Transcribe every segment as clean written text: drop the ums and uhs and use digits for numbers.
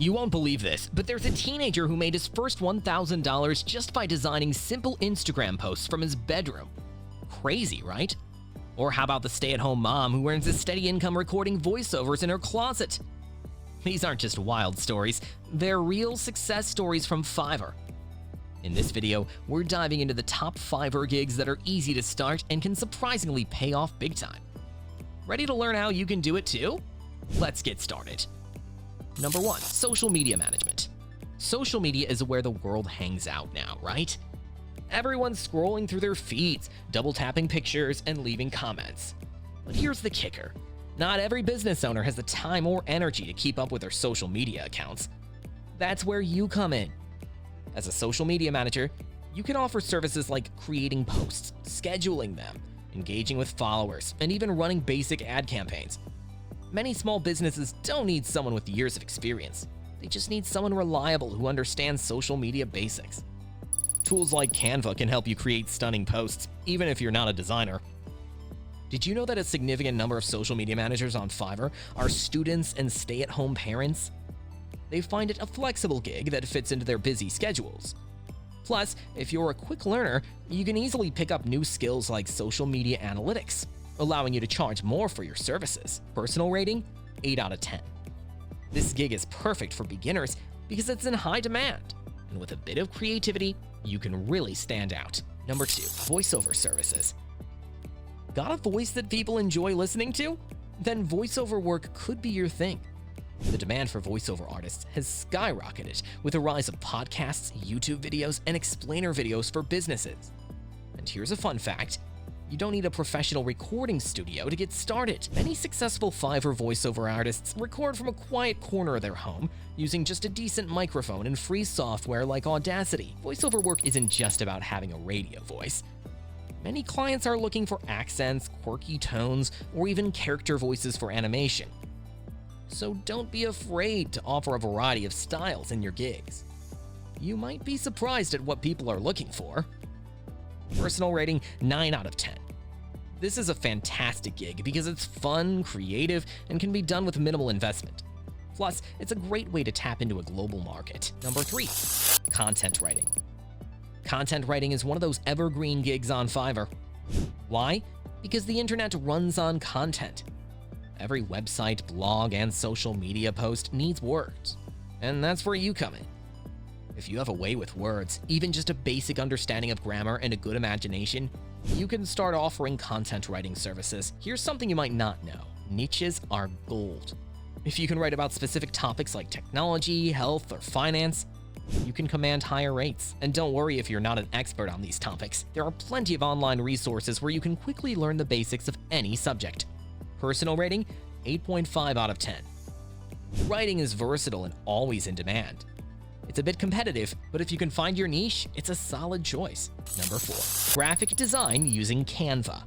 You won't believe this, but there's a teenager who made his first $1,000 just by designing simple Instagram posts from his bedroom. Crazy, right? Or how about the stay-at-home mom who earns a steady income recording voiceovers in her closet? These aren't just wild stories, they're real success stories from Fiverr. In this video, we're diving into the top Fiverr gigs that are easy to start and can surprisingly pay off big time. Ready to learn how you can do it too? Let's get started. Number 1. Social media management. Social media is where the world hangs out now, right? Everyone's scrolling through their feeds, double-tapping pictures, and leaving comments. But here's the kicker. Not every business owner has the time or energy to keep up with their social media accounts. That's where you come in. As a social media manager, you can offer services like creating posts, scheduling them, engaging with followers, and even running basic ad campaigns. Many small businesses don't need someone with years of experience. They just need someone reliable who understands social media basics. Tools like Canva can help you create stunning posts, even if you're not a designer. Did you know that a significant number of social media managers on Fiverr are students and stay-at-home parents? They find it a flexible gig that fits into their busy schedules. Plus, if you're a quick learner, you can easily pick up new skills like social media analytics, allowing you to charge more for your services. Personal rating, 8 out of 10. This gig is perfect for beginners because it's in high demand, and with a bit of creativity, you can really stand out. Number 2. Voiceover Services. Got a voice that people enjoy listening to? Then voiceover work could be your thing. The demand for voiceover artists has skyrocketed with the rise of podcasts, YouTube videos, and explainer videos for businesses. And here's a fun fact. You don't need a professional recording studio to get started. Many successful Fiverr voiceover artists record from a quiet corner of their home using just a decent microphone and free software like Audacity. Voiceover work isn't just about having a radio voice. Many clients are looking for accents, quirky tones, or even character voices for animation. So don't be afraid to offer a variety of styles in your gigs. You might be surprised at what people are looking for. Personal rating, 9 out of 10. This is a fantastic gig because it's fun, creative, and can be done with minimal investment. Plus, it's a great way to tap into a global market. Number 3. Content writing. Content writing is one of those evergreen gigs on Fiverr. Why? Because the internet runs on content. Every website, blog, and social media post needs words, and that's where you come in. If you have a way with words, even just a basic understanding of grammar and a good imagination, you can start offering content writing services. Here's something you might not know. Niches are gold. If you can write about specific topics like technology, health, or finance, you can command higher rates. And don't worry if you're not an expert on these topics. There are plenty of online resources where you can quickly learn the basics of any subject. Personal rating, 8.5 out of 10. Writing is versatile and always in demand. It's a bit competitive, but if you can find your niche, it's a solid choice. Number 4. Graphic design using Canva.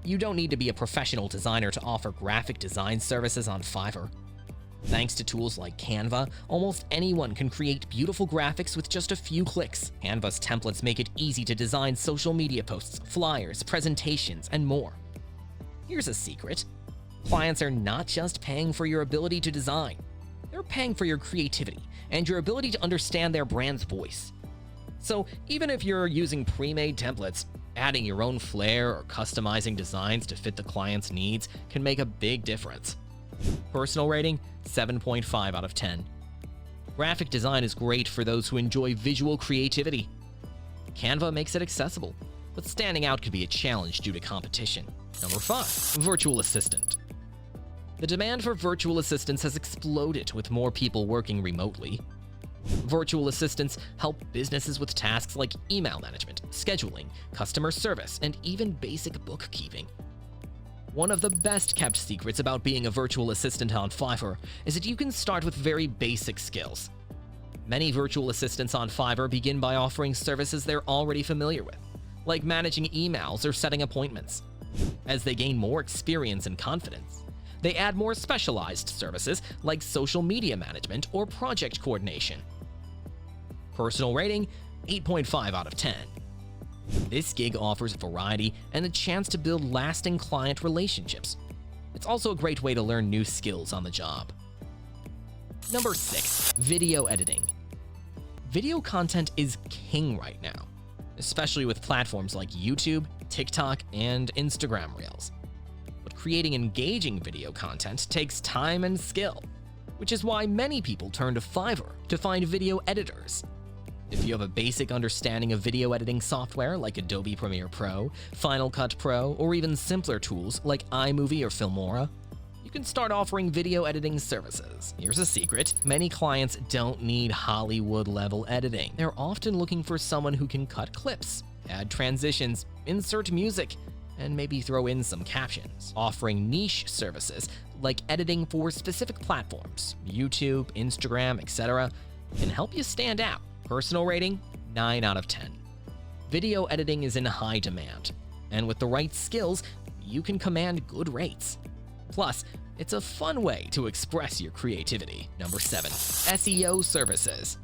You don't need to be a professional designer to offer graphic design services on Fiverr. Thanks to tools like Canva, almost anyone can create beautiful graphics with just a few clicks. Canva's templates make it easy to design social media posts, flyers, presentations, and more. Here's a secret. Clients are not just paying for your ability to design. They're paying for your creativity and your ability to understand their brand's voice. So even if you're using pre-made templates, adding your own flair or customizing designs to fit the client's needs can make a big difference. Personal rating, 7.5 out of 10. Graphic design is great for those who enjoy visual creativity. Canva makes it accessible, but standing out can be a challenge due to competition. Number 5. Virtual Assistant. The demand for virtual assistants has exploded with more people working remotely. Virtual assistants help businesses with tasks like email management, scheduling, customer service, and even basic bookkeeping. One of the best-kept secrets about being a virtual assistant on Fiverr is that you can start with very basic skills. Many virtual assistants on Fiverr begin by offering services they're already familiar with, like managing emails or setting appointments. As they gain more experience and confidence, they add more specialized services like social media management or project coordination. Personal rating, 8.5 out of 10. This gig offers variety and a chance to build lasting client relationships. It's also a great way to learn new skills on the job. Number 6. Video editing. Video content is king right now, especially with platforms like YouTube, TikTok, and Instagram Reels. But creating engaging video content takes time and skill, which is why many people turn to Fiverr to find video editors. If you have a basic understanding of video editing software like Adobe Premiere Pro, Final Cut Pro, or even simpler tools like iMovie or Filmora, you can start offering video editing services. Here's a secret: many clients don't need Hollywood-level editing. They're often looking for someone who can cut clips, add transitions, insert music, and maybe throw in some captions. Offering niche services like editing for specific platforms, YouTube, Instagram, etc., can help you stand out. Personal rating, 9 out of 10. Video editing is in high demand, and with the right skills, you can command good rates. Plus, it's a fun way to express your creativity. Number 7. SEO Services.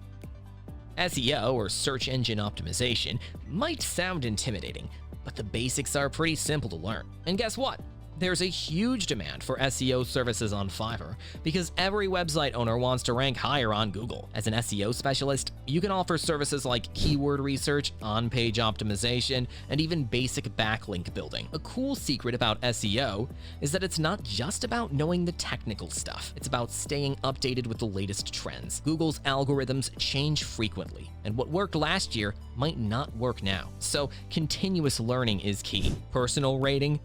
SEO, or search engine optimization, might sound intimidating, but the basics are pretty simple to learn. And guess what? There's a huge demand for SEO services on Fiverr because every website owner wants to rank higher on Google. As an SEO specialist, you can offer services like keyword research, on-page optimization, and even basic backlink building. A cool secret about SEO is that it's not just about knowing the technical stuff. It's about staying updated with the latest trends. Google's algorithms change frequently, and what worked last year might not work now. So continuous learning is key. Personal rating,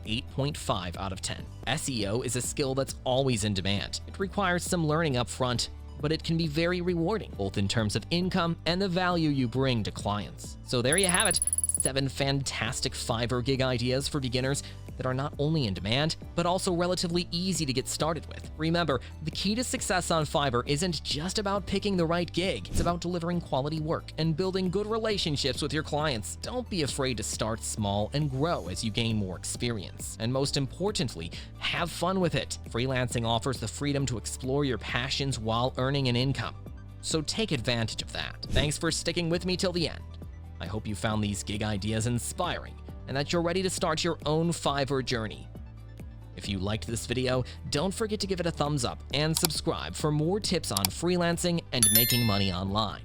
8.5 out of 10. SEO is a skill that's always in demand. It requires some learning up front, but it can be very rewarding, both in terms of income and the value you bring to clients. So there you have it, 7 fantastic Fiverr gig ideas for beginners that are not only in demand, but also relatively easy to get started with. Remember, the key to success on Fiverr isn't just about picking the right gig. It's about delivering quality work and building good relationships with your clients. Don't be afraid to start small and grow as you gain more experience. And most importantly, have fun with it. Freelancing offers the freedom to explore your passions while earning an income. So take advantage of that. Thanks for sticking with me till the end. I hope you found these gig ideas inspiring and that you're ready to start your own Fiverr journey. If you liked this video, don't forget to give it a thumbs up and subscribe for more tips on freelancing and making money online.